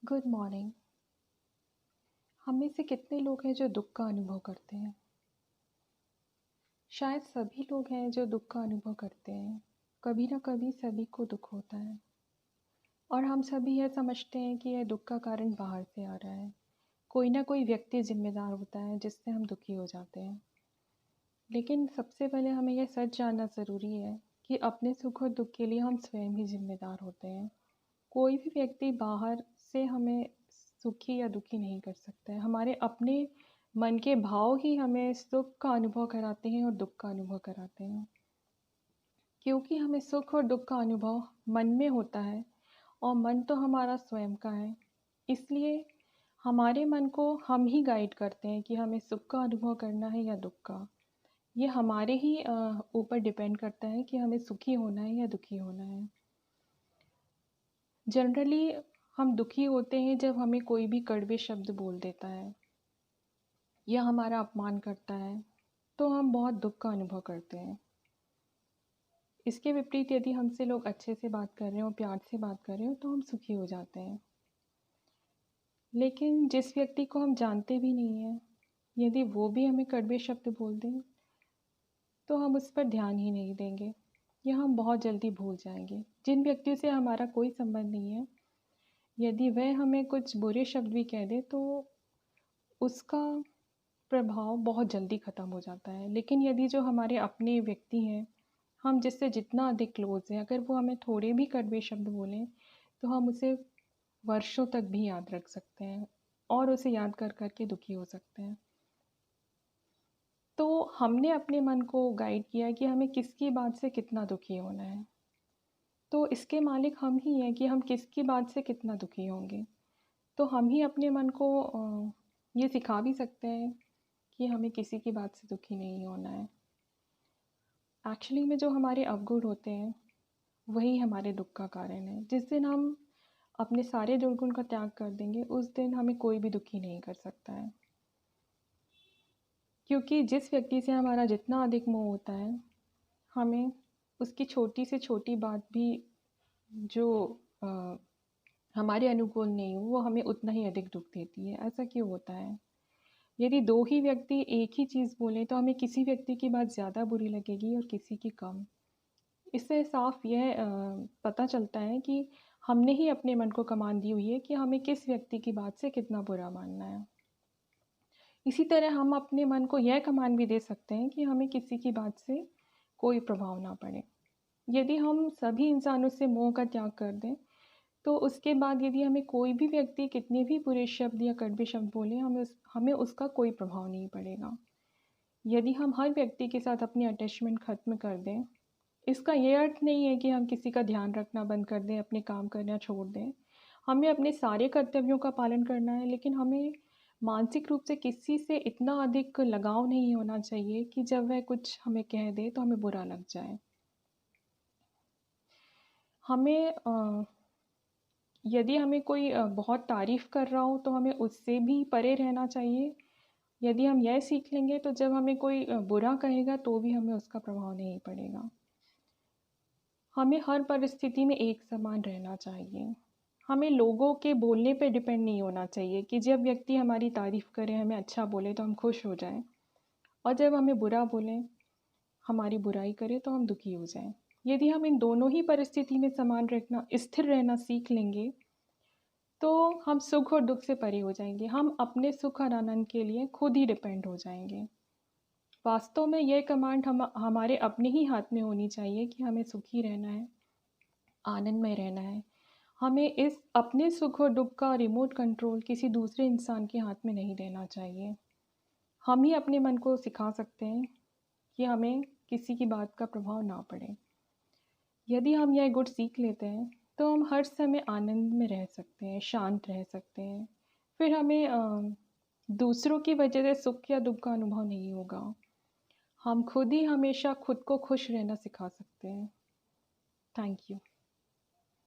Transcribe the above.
Good morning. हम में से कितने लोग हैं जो दुख का अनुभव करते हैं? शायद सभी लोग हैं जो दुख का अनुभव करते हैं। कभी ना कभी सभी को दुख होता है और हम सभी यह समझते हैं कि यह दुख का कारण बाहर से आ रहा है। कोई ना कोई व्यक्ति जिम्मेदार होता है जिससे हम दुखी हो जाते हैं। लेकिन सबसे पहले हमें यह सच जानना ज़रूरी है कि अपने सुख और दुख के लिए हम स्वयं ही जिम्मेदार होते हैं। कोई भी व्यक्ति बाहर से हमें सुखी या दुखी नहीं कर सकता है। हमारे अपने मन के भाव ही हमें सुख का अनुभव कराते हैं और दुख का अनुभव कराते हैं। क्योंकि हमें सुख और दुख का अनुभव मन में होता है और मन तो हमारा स्वयं का है। इसलिए हमारे मन को हम ही गाइड करते हैं कि हमें सुख का अनुभव करना है या दुख का। ये हमारे ही ऊपर डिपेंड करता है कि हमें सुखी होना है या दुखी होना है। जनरली हम दुखी होते हैं जब हमें कोई भी कड़वे शब्द बोल देता है या हमारा अपमान करता है, तो हम बहुत दुख का अनुभव करते हैं। इसके विपरीत यदि हमसे लोग अच्छे से बात कर रहे हो, प्यार से बात कर रहे हो, तो हम सुखी हो जाते हैं। लेकिन जिस व्यक्ति को हम जानते भी नहीं हैं, यदि वो भी हमें कड़वे शब्द बोल दें, तो हम उस पर ध्यान ही नहीं देंगे या हम बहुत जल्दी भूल जाएंगे। जिन व्यक्तियों से हमारा कोई संबंध नहीं है, यदि वह हमें कुछ बुरे शब्द भी कह दे, तो उसका प्रभाव बहुत जल्दी ख़त्म हो जाता है। लेकिन यदि जो हमारे अपने व्यक्ति हैं, हम जिससे जितना अधिक क्लोज़ हैं, अगर वो हमें थोड़े भी कड़वे शब्द बोलें, तो हम उसे वर्षों तक भी याद रख सकते हैं और उसे याद कर कर के दुखी हो सकते हैं। तो हमने अपने मन को गाइड किया कि हमें किसकी बात से कितना दुखी होना है। तो इसके मालिक हम ही हैं कि हम किसकी बात से कितना दुखी होंगे। तो हम ही अपने मन को ये सिखा भी सकते हैं कि हमें किसी की बात से दुखी नहीं होना है। एक्चुअली में जो हमारे अवगुण होते हैं, वही हमारे दुख का कारण है। जिस दिन हम अपने सारे दुर्गुण का त्याग कर देंगे, उस दिन हमें कोई भी दुखी नहीं कर सकता है। क्योंकि जिस व्यक्ति से हमारा जितना अधिक मोह होता है, हमें उसकी छोटी से छोटी बात भी जो अ, हमारे अनुकूल नहीं हो, वो हमें उतना ही अधिक दुख देती है। ऐसा क्यों होता है? यदि दो ही व्यक्ति एक ही चीज़ बोलें, तो हमें किसी व्यक्ति की बात ज़्यादा बुरी लगेगी और किसी की कम। इससे साफ यह पता चलता है कि हमने ही अपने मन को कमान दी हुई है कि हमें किस व्यक्ति की बात से कितना बुरा मानना है। इसी तरह हम अपने मन को यह कमान भी दे सकते हैं कि हमें किसी की बात से कोई प्रभाव ना पड़े। यदि हम सभी इंसानों से मोह का त्याग कर दें, तो उसके बाद यदि हमें कोई भी व्यक्ति कितने भी बुरे शब्द या कड़वे शब्द बोले, हमें उसका कोई प्रभाव नहीं पड़ेगा। यदि हम हर व्यक्ति के साथ अपनी अटैचमेंट ख़त्म कर दें, इसका ये अर्थ नहीं है कि हम किसी का ध्यान रखना बंद कर दें, अपने काम करना छोड़ दें। हमें अपने सारे कर्तव्यों का पालन करना है, लेकिन हमें मानसिक रूप से किसी से इतना अधिक लगाव नहीं होना चाहिए कि जब वह कुछ हमें कह दे तो हमें बुरा लग जाए। हमें यदि हमें कोई बहुत तारीफ़ कर रहा हो, तो हमें उससे भी परे रहना चाहिए। यदि हम यह सीख लेंगे, तो जब हमें कोई बुरा कहेगा, तो भी हमें उसका प्रभाव नहीं पड़ेगा। हमें हर परिस्थिति में एक समान रहना चाहिए। हमें लोगों के बोलने पे डिपेंड नहीं होना चाहिए कि जब व्यक्ति हमारी तारीफ़ करे, हमें अच्छा बोले, तो हम खुश हो जाएं, और जब हमें बुरा बोलें, हमारी बुराई करे, तो हम दुखी हो जाएं। यदि हम इन दोनों ही परिस्थिति में समान रहना, स्थिर रहना सीख लेंगे, तो हम सुख और दुख से परे हो जाएंगे। हम अपने सुख और आनंद के लिए खुद ही डिपेंड हो जाएंगे। वास्तव में यह कमांड हमारे अपने ही हाथ में होनी चाहिए कि हमें सुखी रहना है, आनंद में रहना है। हमें इस अपने सुख और दुख का रिमोट कंट्रोल किसी दूसरे इंसान के हाथ में नहीं देना चाहिए। हम ही अपने मन को सिखा सकते हैं कि हमें किसी की बात का प्रभाव ना पड़े। यदि हम यह गुण सीख लेते हैं, तो हम हर समय आनंद में रह सकते हैं, शांत रह सकते हैं। फिर हमें दूसरों की वजह से सुख या दुख का अनुभव नहीं होगा। हम खुद ही हमेशा खुद को खुश रहना सिखा सकते हैं। Thank you.